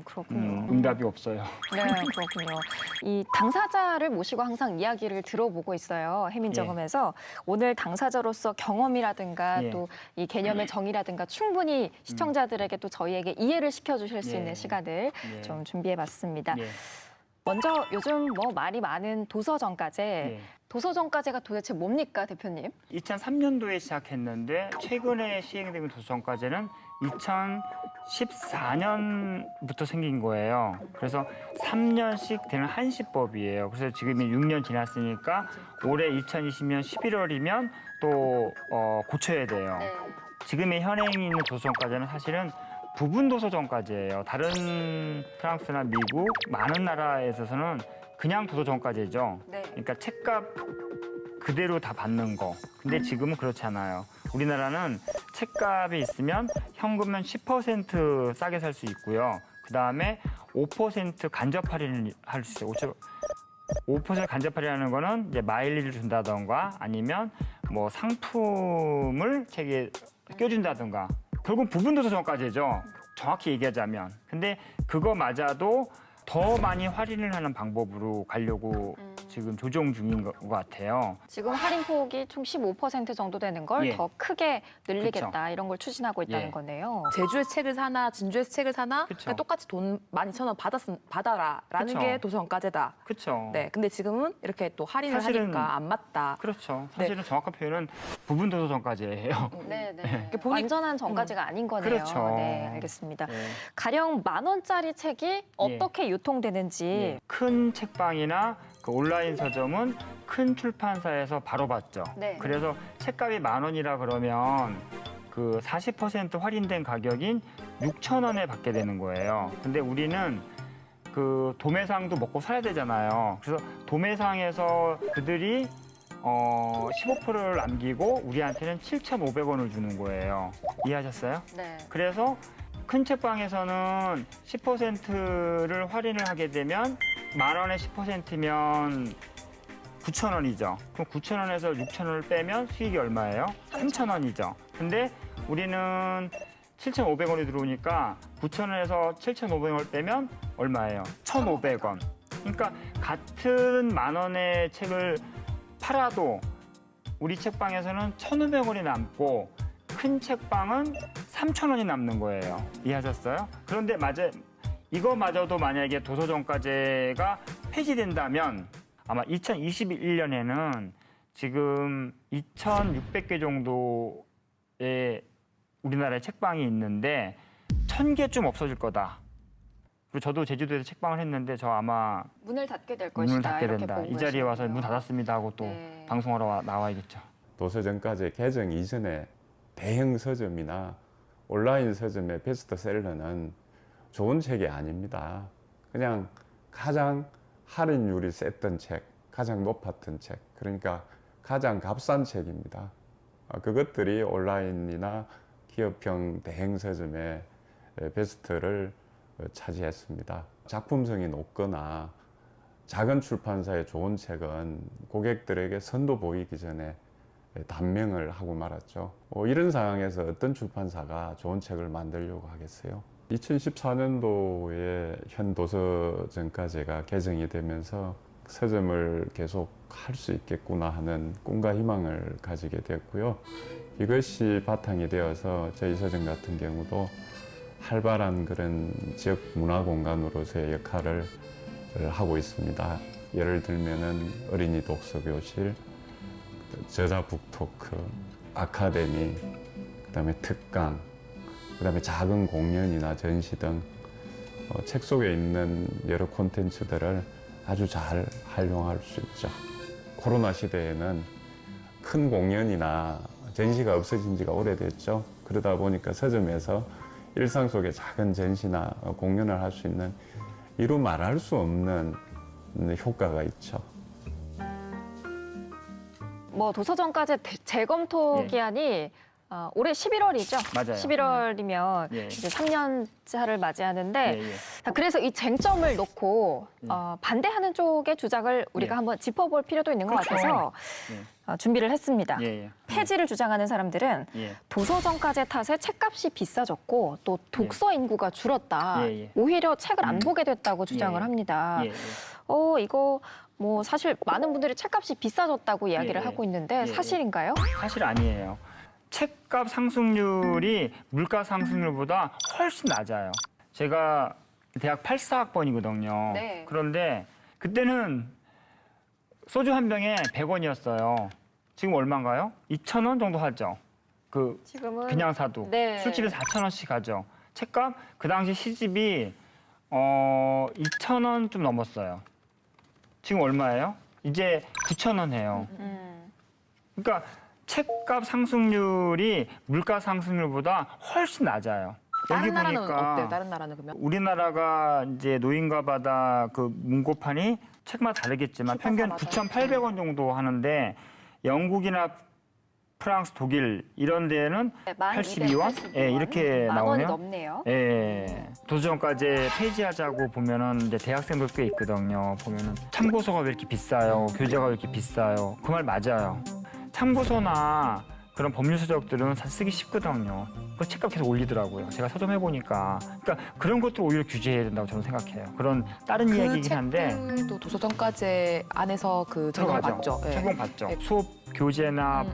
그렇군요. 응답이 없어요. 네, 그렇군요. 이 당사자를 모시고 항상 이야기를 들어보고 있어요. 해민정음에서 오늘 당사자로서 경험이라든가 또 이 개념의 정의라든가 충분히 시청자들에게 또 저희에게 이해를 시켜주실 수 있는 시간을 좀 준비해봤습니다. 먼저 요즘 뭐 말이 많은 도서정가제. 도서정가제가 도대체 뭡니까, 대표님? 2003년도에 시작했는데 최근에 시행되는 도서정가제는 2014년부터 생긴 거예요. 그래서 3년씩 되는 한시법이에요. 그래서 지금이 6년 지났으니까 올해 2020년 11월이면 또 고쳐야 돼요. 지금의 현행이 있는 도서정가제는 사실은 부분 도서정가제예요. 다른 프랑스나 미국 많은 나라에 있어서는 그냥 도서정가제죠. 그러니까 책값 그대로 다 받는 거. 근데 지금은 그렇지 않아요. 우리나라는 책값이 있으면 현금은 10% 싸게 살 수 있고요. 그다음에 5% 간접 할인을 할 수 있어요. 5% 간접 할인하는 거는 이제 마일리지를 준다던가 아니면 뭐 상품을 책에 껴준다던가 결국 부분도서정가제죠. 정확히 얘기하자면. 근데 그거 맞아도 더 많이 할인을 하는 방법으로 가려고 지금 조정 중인 것 같아요. 지금 할인 폭이 총 15% 정도 되는 걸 예. 더 크게 늘리겠다 그쵸. 이런 걸 추진하고 있다는 예. 거네요. 제주에서 책을 사나 진주에서 책을 사나 그냥 똑같이 돈 12,000원 받아라라는 그쵸. 게 도서정가제다. 그렇죠. 네, 근데 지금은 이렇게 또 할인을 사실은- 하니까 안 맞다. 그렇죠. 사실은 정확한 표현은 부분도서정가제예요. 네, 네. 완전한 정가제가 아닌 거네요. 그렇죠. 네, 알겠습니다. 네. 가령 10,000원짜리 책이 어떻게 유통되는지 예. 큰 책방이나 그 온라인 서점은 큰 출판사에서 바로 받죠. 네. 그래서 책값이 10,000원이라 그러면 그 40% 할인된 가격인 6,000원에 받게 되는 거예요. 근데 우리는 그 도매상도 먹고 살아야 되잖아요. 그래서 도매상에서 그들이 15%를 남기고 우리한테는 7,500원을 주는 거예요. 이해하셨어요? 네. 그래서 큰 책방에서는 10%를 할인을 하게 되면 10,000원에 10%면 9,000원이죠. 그럼 9,000원에서 6,000원을 빼면 수익이 얼마예요? 3,000원이죠. 근데 우리는 7,500원이 들어오니까 9,000원에서 7,500원을 빼면 얼마예요? 1,500원. 그러니까 같은 10,000원의 책을 팔아도 우리 책방에서는 1,500원이 남고 큰 책방은 3,000원이 남는 거예요. 이해하셨어요? 그런데 이거마저도 만약에 도서정가제가 폐지된다면 아마 2021년에는 지금 2,600개 정도의 우리나라의 책방이 있는데 1,000개쯤 없어질 거다. 그리고 저도 제주도에서 책방을 했는데 저 아마 문을 닫게 될 것이다. 문을 닫게 이렇게 된다. 보고 이 자리에 와서 계시군요. 문 닫았습니다 하고 또 네. 방송하러 나와야겠죠. 도서정가제 개정 이전에 대형 서점이나 온라인 서점의 베스트셀러는 좋은 책이 아닙니다. 그냥 가장 할인율이 셌던 책, 가장 높았던 책, 그러니까 가장 값싼 책입니다. 그것들이 온라인이나 기업형 대형 서점의 베스트를 차지했습니다. 작품성이 높거나 작은 출판사의 좋은 책은 고객들에게 선도 보이기 전에 단명을 하고 말았죠. 이런 상황에서 어떤 출판사가 좋은 책을 만들려고 하겠어요? 2014년도에 현 도서정가제가 개정이 되면서 서점을 계속 할 수 있겠구나 하는 꿈과 희망을 가지게 됐고요. 이것이 바탕이 되어서 저희 서점 같은 경우도 활발한 그런 지역 문화 공간으로서의 역할을 하고 있습니다. 예를 들면은 어린이 독서 교실, 저자 북토크, 아카데미, 그다음에 특강, 그다음에 작은 공연이나 전시 등 책 속에 있는 여러 콘텐츠들을 아주 잘 활용할 수 있죠. 코로나 시대에는 큰 공연이나 전시가 없어진 지가 오래됐죠. 그러다 보니까 서점에서 일상 속의 작은 전시나 공연을 할 수 있는 이루 말할 수 없는 효과가 있죠. 뭐 도서정가제 재검토 예. 기한이 올해 11월이죠. 맞아요. 11월이면 예. 이제 3년차를 맞이하는데 예, 예. 자, 그래서 이 쟁점을 놓고 반대하는 쪽의 주장을 우리가 예. 한번 짚어볼 필요도 있는 것 그렇죠. 같아서 준비를 했습니다. 예. 폐지를 주장하는 사람들은 예. 도서정가제 탓에 책값이 비싸졌고 또 독서 인구가 줄었다. 예, 예. 오히려 책을 안 보게 됐다고 주장을 예. 합니다. 예, 예. 이거 뭐 사실 많은 분들이 책값이 비싸졌다고 이야기를 예. 하고 있는데 예. 사실인가요? 사실 아니에요. 책값 상승률이 물가 상승률보다 훨씬 낮아요. 제가 대학 84학번이거든요. 네. 그런데 그때는 소주 한 병에 100원이었어요. 지금 얼마인가요? 2,000원 정도 하죠. 지금은 그냥 사도. 네. 술집에 4,000원씩 하죠. 책값 그 당시 시집이 2,000원 좀 넘었어요. 지금 얼마예요? 이제 9,000원 해요. 그러니까 책값 상승률이 물가 상승률보다 훨씬 낮아요. 다른 여기 나라는 보니까 어때요? 다른 나라는 그러면? 우리나라가 이제 노인과 바다 그 문고판이 책마다 다르겠지만 평균 9,800원 정도 하는데 영국이나 프랑스, 독일 이런 데는 82원? 예, 이렇게 만 원이 나오네요. 넘네요. 예. 도서정가제 폐지하자고 보면은 이제 대학생들 꽤 있거든요. 보면은 참고서가 왜 이렇게 비싸요? 교재가 왜 이렇게 비싸요? 그 말 맞아요. 참고서나 그런 법률 서적들은 사실 쓰기 쉽거든요. 그 책값 계속 올리더라고요. 제가 서점 해보니까. 그러니까 그런 것도 오히려 규제해야 된다고 저는 생각해요. 그런 다른 이야기이긴 한데. 책들도 도서정가제 안에서 그 적용받죠. 예. 적용받죠. 수업 교재나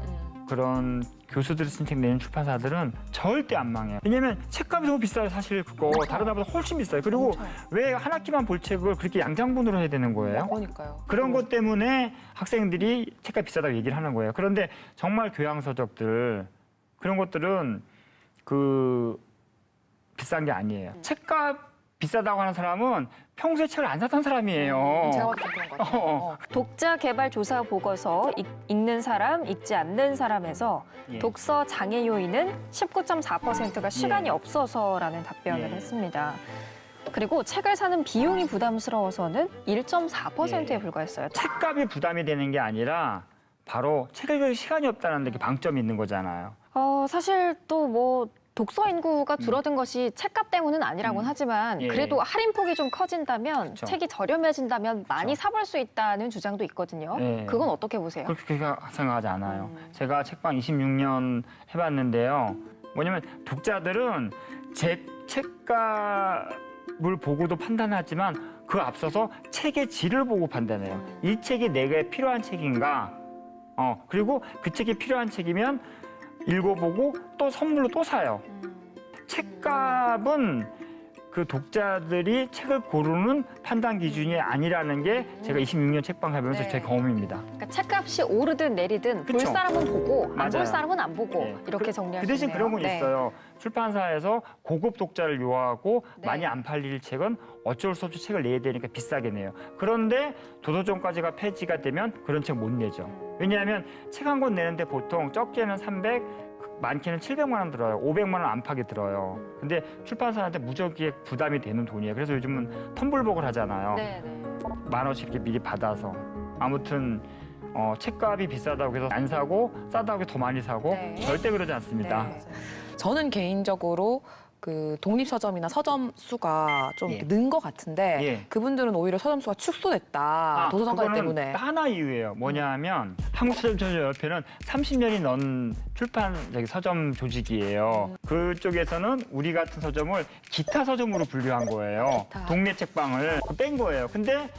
그런 교수들이 쓴 책 내는 출판사들은 절대 안 망해요. 왜냐면 책값이 너무 비싸요. 사실 그거 다른 데보다 훨씬 비싸요. 그리고 왜 한 학기만 볼 책을 그렇게 양장분으로 해야 되는 거예요? 그러니까요. 그런 것 때문에 학생들이 책값 비싸다고 얘기를 하는 거예요. 그런데 정말 교양서적들 그런 것들은 그 비싼 게 아니에요. 책값 비싸다고 하는 사람은 평소에 책을 안 샀던 사람이에요. 제가 봐도 그런 것 같아요. 독자 개발 조사 보고서 읽는 사람, 읽지 않는 사람에서 예. 독서 장애 요인은 19.4%가 시간이 예. 없어서라는 답변을 예. 했습니다. 그리고 책을 사는 비용이 부담스러워서는 1.4%에 불과했어요. 책값이 부담이 되는 게 아니라 바로 책을 읽을 시간이 없다는 데 방점이 있는 거잖아요. 사실 또 뭐 독서 인구가 줄어든 것이 책값 때문은 아니라고는 하지만 예. 그래도 할인폭이 좀 커진다면 그쵸. 책이 저렴해진다면 많이 사볼 수 있다는 주장도 있거든요. 예. 그건 어떻게 보세요? 그렇게 생각하지 않아요. 제가 책방 26년 해봤는데요. 뭐냐면 독자들은 제 책값을 보고도 판단하지만 그 앞서서 책의 질을 보고 판단해요. 이 책이 내게 필요한 책인가? 그리고 그 책이 필요한 책이면 읽어보고 또 선물로 또 사요. 책값은 그 독자들이 책을 고르는 판단 기준이 아니라는 게 제가 26년 책방 해보면서 제 경험입니다. 그러니까 책값이 오르든 내리든 볼 그쵸. 사람은 보고 안 볼 맞아요. 사람은 안 보고 네. 이렇게 정리할 그 수 대신 있네요. 그런 건 네. 있어요. 출판사에서 고급 독자를 요하고 네. 많이 안 팔릴 책은 어쩔 수 없이 책을 내야 되니까 비싸게 내요. 그런데 도서정가제가 폐지가 되면 그런 책 못 내죠. 왜냐하면 책 한 권 내는데 보통 적게는 300, 많게는 700만 원 들어요. 500만 원 안팎이 들어요. 근데 출판사한테 무지하게 부담이 되는 돈이에요. 그래서 요즘은 텀블벅을 하잖아요. 네. 10,000원씩 이렇게 미리 받아서. 아무튼 책값이 비싸다고 해서 안 사고 싸다고 해서 더 많이 사고 네. 절대 그러지 않습니다. 저는 개인적으로 그 독립서점이나 서점 수가 좀 예. 는 것 같은데 예. 그분들은 오히려 서점 수가 축소됐다. 도서정가 그거는 때문에. 하나 이유예요. 뭐냐면 한국서점협회는 30년이 넘은 출판 서점 조직이에요. 그쪽에서는 우리 같은 서점을 기타 서점으로 분류한 거예요. 동네 책방을 뺀 거예요. 근데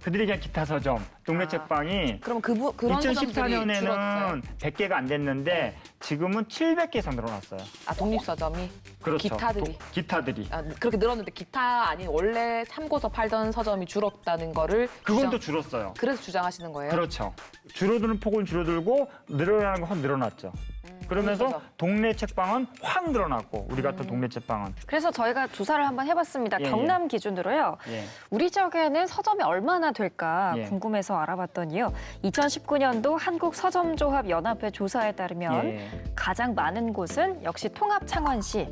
그들이 그냥 기타 서점, 동네 책방이 그럼 그런 서점들이 2014년에는 줄었어요? 100개가 안 됐는데 지금은 700개 이상 늘어났어요. 독립서점이? 그렇죠. 기타들이? 기타들이. 그렇게 늘었는데 기타 아닌 원래 참고서 팔던 서점이 줄었다는 거를 그건 또 줄었어요. 그래서 주장하시는 거예요? 그렇죠. 줄어드는 폭은 줄어들고 늘어나는 건 확 늘어났죠. 그러면서 동네 책방은 확 늘어났고 우리 같은 동네 책방은. 그래서 저희가 조사를 한번 해봤습니다. 예, 경남 기준으로요. 예. 우리 지역에는 서점이 얼마나 될까 예. 궁금해서 알아봤더니요. 2019년도 한국서점조합연합회 조사에 따르면 예. 가장 많은 곳은 역시 통합 창원시.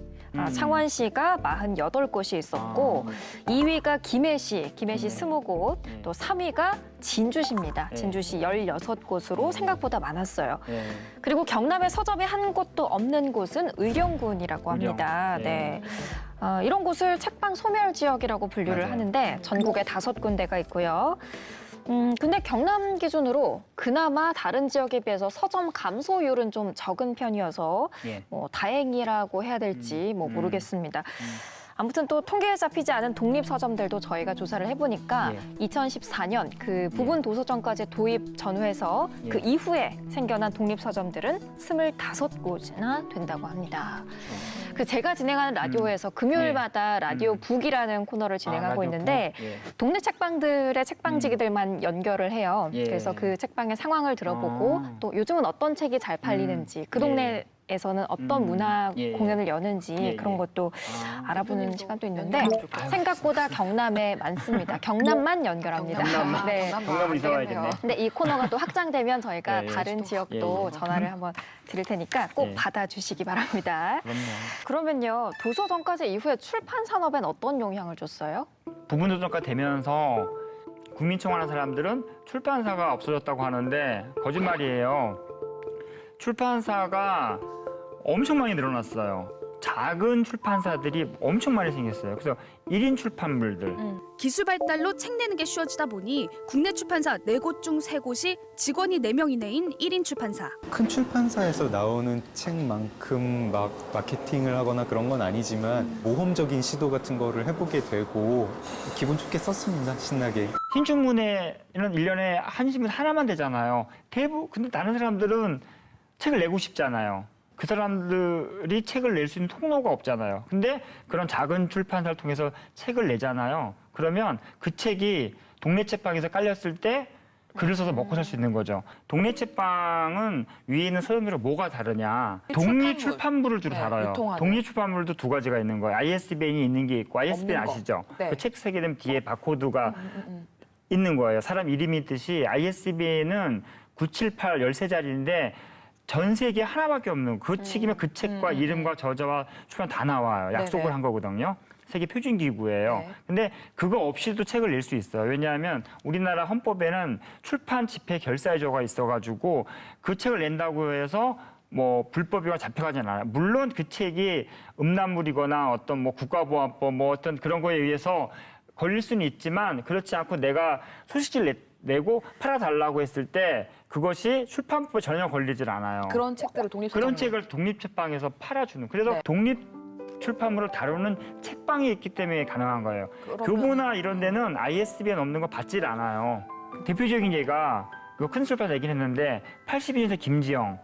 창원시가 48곳이 있었고 2위가 김해시 20곳, 또 3위가 진주시입니다. 진주시 16곳으로 생각보다 많았어요. 그리고 경남의 서점이 한 곳도 없는 곳은 의령군이라고 합니다. 네. 이런 곳을 책방 소멸 지역이라고 분류를 하는데 전국에 5군데가 있고요. 근데 경남 기준으로 그나마 다른 지역에 비해서 서점 감소율은 좀 적은 편이어서 뭐 다행이라고 해야 될지 모르겠습니다. 아무튼 또 통계에 잡히지 않은 독립 서점들도 저희가 조사를 해보니까 2014년 그 부분 도서정가제 도입 전후에서 그 이후에 생겨난 독립 서점들은 25곳이나 된다고 합니다. 그 제가 진행하는 라디오에서 금요일마다 라디오 북이라는 코너를 진행하고 있는데 동네 책방들의 책방지기들만 연결을 해요. 그래서 그 책방의 상황을 들어보고 또 요즘은 어떤 책이 잘 팔리는지 그 동네에서는 어떤 문화 공연을 여는지 그런 것도 알아보는 시간도 있는데 생각보다 경남에 많습니다. 경남만 연결합니다. 경남만? 네. 경남을 이사 와야겠네. 근데 이 코너가 또 확장되면 저희가 예, 예. 다른 지역도 전화를 한번 드릴 테니까 꼭 받아주시기 바랍니다. 그러면요, 도서정가제 이후에 출판 산업엔 어떤 영향을 줬어요? 부분 도서정가 되면서 국민청원한 사람들은 출판사가 없어졌다고 하는데 거짓말이에요. 출판사가 엄청 많이 늘어났어요. 작은 출판사들이 엄청 많이 생겼어요. 그래서 1인 출판물들. 기술 발달로 책 내는 게 쉬워지다 보니 국내 출판사 4곳 중 3곳이 직원이 4명 이내인 1인 출판사. 큰 출판사에서 나오는 책만큼 막 마케팅을 하거나 그런 건 아니지만 모험적인 시도 같은 거를 해보게 되고 기분 좋게 썼습니다. 신나게. 신춘문예는 1년에 한 신문 하나만 되잖아요. 근데 다른 사람들은 책을 내고 싶잖아요. 그 사람들이 책을 낼 수 있는 통로가 없잖아요. 근데 그런 작은 출판사를 통해서 책을 내잖아요. 그러면 그 책이 동네 책방에서 깔렸을 때 글을 써서 먹고 살 수 있는 거죠. 동네 책방은 위에 있는 서점들과 뭐가 다르냐. 독립 출판물을 주로 다뤄요. 유통하는. 독립 출판물도 2가지가 있는 거예요. ISBN이 있는 게 있고, ISBN 없는 거. 아시죠? 네. 그 책 쓰게 되면 뒤에 바코드가 있는 거예요. 사람 이름이 있듯이 ISBN은 978, 13자리인데 전 세계에 하나밖에 없는 그 책이면 그 책과 이름과 저자와 출판 다 나와요. 약속을 네네. 한 거거든요. 세계 표준 기구예요. 네. 근데 그거 없이도 책을 낼 수 있어요. 왜냐하면 우리나라 헌법에는 출판 집회 결사유조가 있어가지고 그 책을 낸다고 해서 뭐 불법이거나 잡혀가진 않아요. 물론 그 책이 음란물이거나 어떤 뭐 국가보안법 뭐 어떤 그런 거에 의해서 걸릴 수는 있지만 그렇지 않고 내가 소식지를 내고 팔아달라고 했을 때 그것이 출판법에 전혀 걸리질 않아요. 그런 책들을 그런 책을 독립책방에서 팔아주는. 그래서 독립 출판물을 다루는 책방이 있기 때문에 가능한 거예요. 교보나 이런 데는 ISBN 없는 거 받질 않아요. 대표적인 예가 이거 큰 출판사 얘기를 했는데 82년생 김지영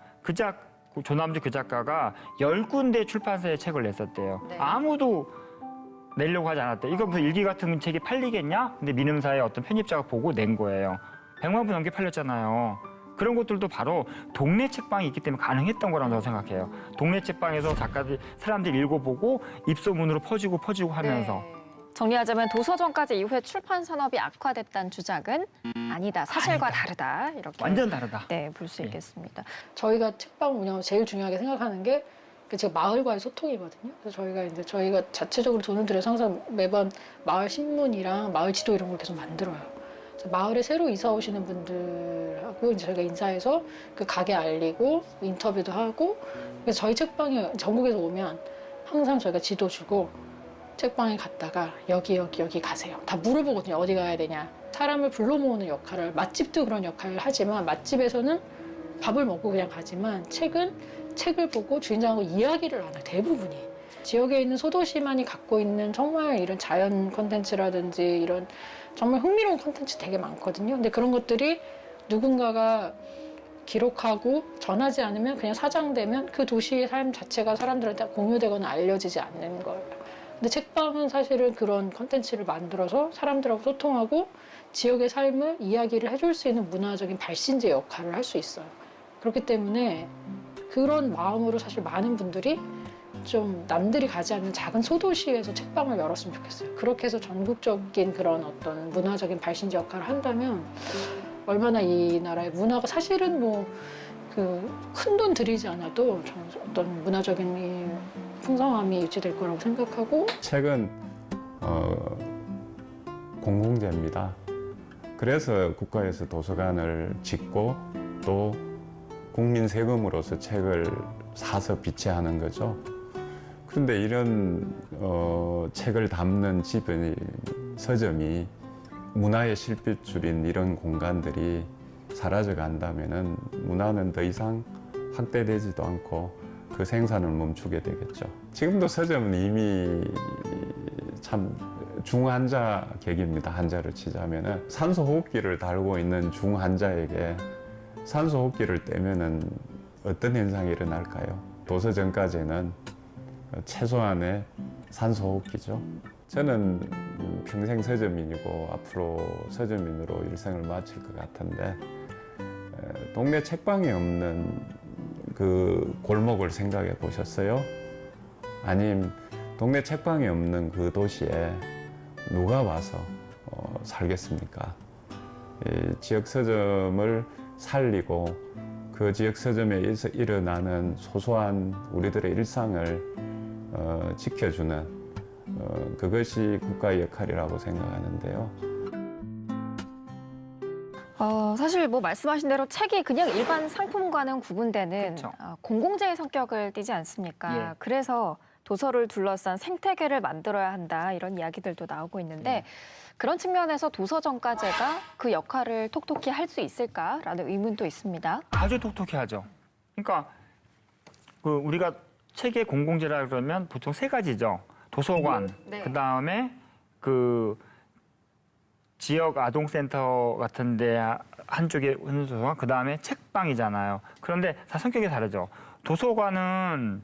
조남주 그 작가가 10군데 출판사에 책을 냈었대요. 아무도 내려고 하지 않았대. 이거 무슨 일기 같은 책이 팔리겠냐? 근데 민음사의 어떤 편집자가 보고 낸 거예요. 100만 부 넘게 팔렸잖아요. 그런 것들도 바로 동네 책방이 있기 때문에 가능했던 거라고 저는 생각해요. 동네 책방에서 사람들이 읽어보고 입소문으로 퍼지고 하면서. 정리하자면 도서정가제 이후에 출판 산업이 악화됐다는 주장은 아니다. 사실과 다르다. 이렇게 완전 다르다. 네, 볼 수 있겠습니다. 저희가 책방 운영을 제일 중요하게 생각하는 게 제가 마을과의 소통이거든요. 그래서 저희가 자체적으로 돈을 들여서 항상 매번 마을 신문이랑 마을 지도 이런 걸 계속 만들어요. 그래서 마을에 새로 이사 오시는 분들하고 이제 저희가 인사해서 그 가게 알리고 인터뷰도 하고 그래서 저희 책방에 전국에서 오면 항상 저희가 지도 주고 책방에 갔다가 여기 가세요. 다 물어보거든요. 어디 가야 되냐. 사람을 불러 모으는 역할을 맛집도 그런 역할을 하지만 맛집에서는 밥을 먹고 그냥 가지만 책을 보고 주인장하고 이야기를 나눠요. 대부분이. 지역에 있는 소도시만이 갖고 있는 정말 이런 자연 콘텐츠라든지 이런 정말 흥미로운 콘텐츠 되게 많거든요. 근데 그런 것들이 누군가가 기록하고 전하지 않으면 그냥 사장되면 그 도시의 삶 자체가 사람들한테 공유되거나 알려지지 않는 거예요. 근데 책방은 사실은 그런 콘텐츠를 만들어서 사람들하고 소통하고 지역의 삶을 이야기를 해줄 수 있는 문화적인 발신제 역할을 할 수 있어요. 그렇기 때문에 그런 마음으로 사실 많은 분들이 좀 남들이 가지 않는 작은 소도시에서 책방을 열었으면 좋겠어요. 그렇게 해서 전국적인 그런 어떤 문화적인 발신제 역할을 한다면 얼마나 이 나라의 문화가 사실은 뭐 그 큰 돈 들이지 않아도 어떤 문화적인 이 풍성함이 유지될 거라고 생각하고 책은 공공재입니다. 그래서 국가에서 도서관을 짓고 또 국민 세금으로서 책을 사서 비치하는 거죠. 그런데 이런 책을 담는 집은 서점이 문화의 실핏줄인 이런 공간들이 사라져 간다면은 문화는 더 이상 확대되지도 않고 그 생산을 멈추게 되겠죠. 지금도 서점은 이미 참 중환자 객입니다. 한자를 치자면은 산소 호흡기를 달고 있는 중환자에게 산소 호흡기를 떼면은 어떤 현상이 일어날까요? 도서정가제는 최소한의 산소 호흡기죠. 저는 평생 서점인이고 앞으로 서점인으로 일생을 마칠 것 같은데 동네 책방이 없는 그 골목을 생각해 보셨어요? 아님 동네 책방이 없는 그 도시에 누가 와서 살겠습니까? 지역 서점을 살리고 그 지역 서점에 일어나는 소소한 우리들의 일상을 지켜주는 그것이 국가의 역할이라고 생각하는데요. 사실 뭐 말씀하신 대로 책이 그냥 일반 상품과는 구분되는 그렇죠. 공공재의 성격을 띠지 않습니까? 예. 그래서 도서를 둘러싼 생태계를 만들어야 한다 이런 이야기들도 나오고 있는데 그런 측면에서 도서정가제가 그 역할을 톡톡히 할 수 있을까라는 의문도 있습니다. 아주 톡톡히 하죠. 그러니까 그 우리가 책의 공공재라 그러면 보통 세 가지죠. 도서관, 네. 그다음에 그 지역 아동센터 같은데 한쪽에 있는 도서관, 그다음에 책방이잖아요. 그런데 다 성격이 다르죠. 도서관은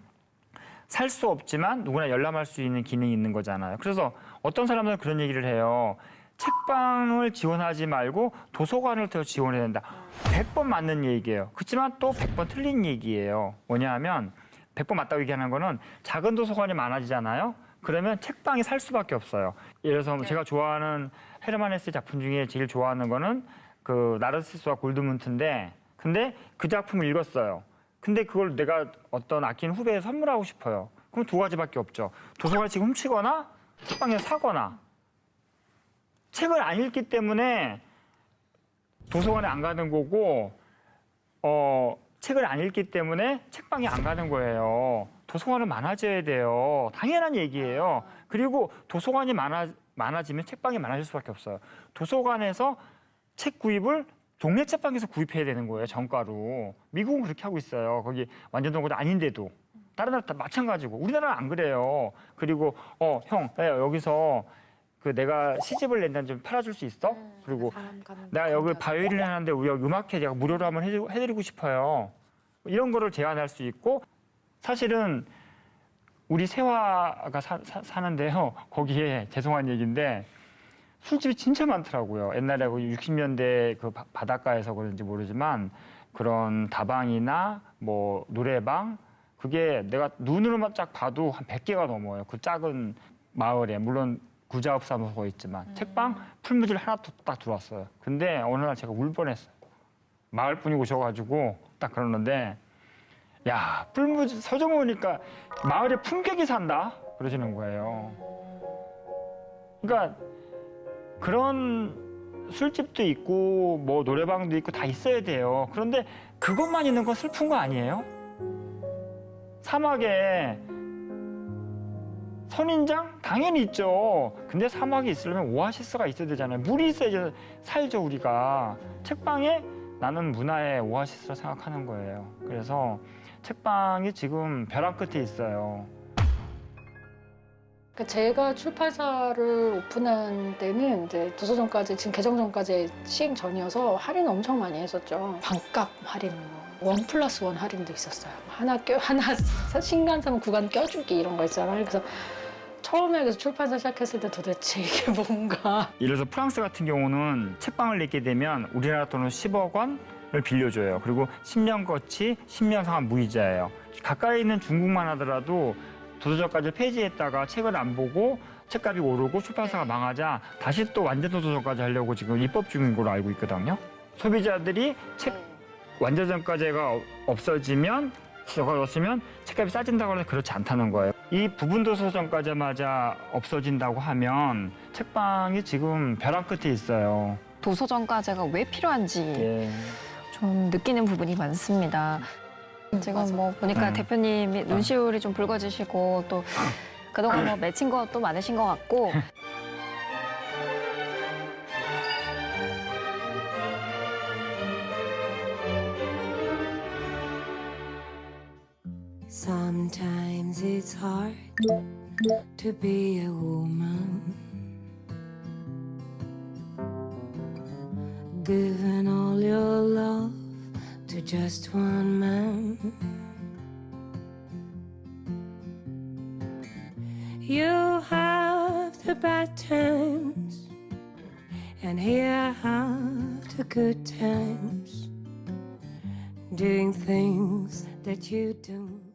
살 수 없지만 누구나 열람할 수 있는 기능이 있는 거잖아요. 그래서 어떤 사람들은 그런 얘기를 해요. 책방을 지원하지 말고 도서관을 더 지원해야 된다. 100번 맞는 얘기예요. 그렇지만 또 100번 틀린 얘기예요. 뭐냐면 100번 맞다고 얘기하는 거는 작은 도서관이 많아지잖아요. 그러면 책방이 살 수밖에 없어요. 예를 들어서 제가 좋아하는 헤르만 헤세 작품 중에 제일 좋아하는 거는 그 나르시스와 골드문트인데 근데 그 작품을 읽었어요. 근데 그걸 내가 어떤 아끼는 후배에 선물하고 싶어요. 그럼 두 가지밖에 없죠. 도서관을 지금 훔치거나 책방에서 사거나. 책을 안 읽기 때문에 도서관에 안 가는 거고 책을 안 읽기 때문에 책방에 안 가는 거예요. 도서관은 많아져야 돼요. 당연한 얘기예요. 그리고 도서관이 많아지면 책방이 많아질 수밖에 없어요. 도서관에서 책 구입을 동네 책방에서 구입해야 되는 거예요. 정가로. 미국은 그렇게 하고 있어요. 거기 완전 동거도 아닌데도. 다른 나라 다 마찬가지고. 우리나라는 안 그래요. 그리고 형, 여기서 그 내가 시집을 낸다는 좀 팔아줄 수 있어? 그리고 내가 여기 바이올린 하는데 우리 여기 음악회 제가 무료로 한번 해드리고 싶어요. 이런 거를 제안할 수 있고 사실은 우리 세화가 사는데요. 거기에 죄송한 얘기인데 술집이 진짜 많더라고요. 옛날에 60년대 그 바닷가에서 그런지 모르지만 그런 다방이나 뭐 노래방 그게 내가 눈으로만 쫙 봐도 한 100개가 넘어요. 그 작은 마을에. 물론 구자읍사무소가 있지만 책방 풀무질 하나 딱 들어왔어요. 근데 어느 날 제가 울 뻔했어요. 마을 분이 오셔가지고 딱 그러는데 야 풀무질 서점 오니까 마을에 품격이 산다 그러시는 거예요. 그러니까 그런 술집도 있고 뭐 노래방도 있고 다 있어야 돼요. 그런데 그것만 있는 건 슬픈 거 아니에요? 사막에 선인장? 당연히 있죠. 근데 사막이 있으려면 오아시스가 있어야 되잖아요. 물이 있어야 살죠, 우리가. 책방에 나는 문화의 오아시스라 생각하는 거예요. 그래서 책방이 지금 벼랑 끝에 있어요. 제가 출판사를 오픈한 때는 이제 도서정가제 지금 개정 전까지 시행 전이어서 할인 엄청 많이 했었죠. 반값 할인, 1+1 할인도 있었어요. 하나 신간 사면 구간 껴주기 이런 거 있잖아요. 그래서 처음에 그래서 출판사 시작했을 때 도대체 이게 뭔가. 예를 들어서 프랑스 같은 경우는 책방을 냈게 되면 우리나라 돈은 10억 원을 빌려줘요. 그리고 10년 거치 10년 상환 무이자예요. 가까이 있는 중국만 하더라도 도서정가제를 폐지했다가 책을 안 보고 책값이 오르고 출판사가 망하자 다시 또 완전 도서정가제 하려고 지금 입법 중인 걸로 알고 있거든요. 소비자들이 책 완전정가제가 없어지면 책값이 싸진다고 하는데 그렇지 않다는 거예요. 이 부분 도서정가제마저 없어진다고 하면 책방이 지금 벼랑 끝에 있어요. 도서정가제가 왜 필요한지 좀 느끼는 부분이 많습니다. 지금 뭐 보니까 대표님이 눈시울이 좀 붉어지시고 또 그동안 뭐 맺힌 것도 많으신 것 같고. Sometimes it's hard to be a woman, giving all your love to just one man. You have the bad times, and here have the good times, doing things that you don't.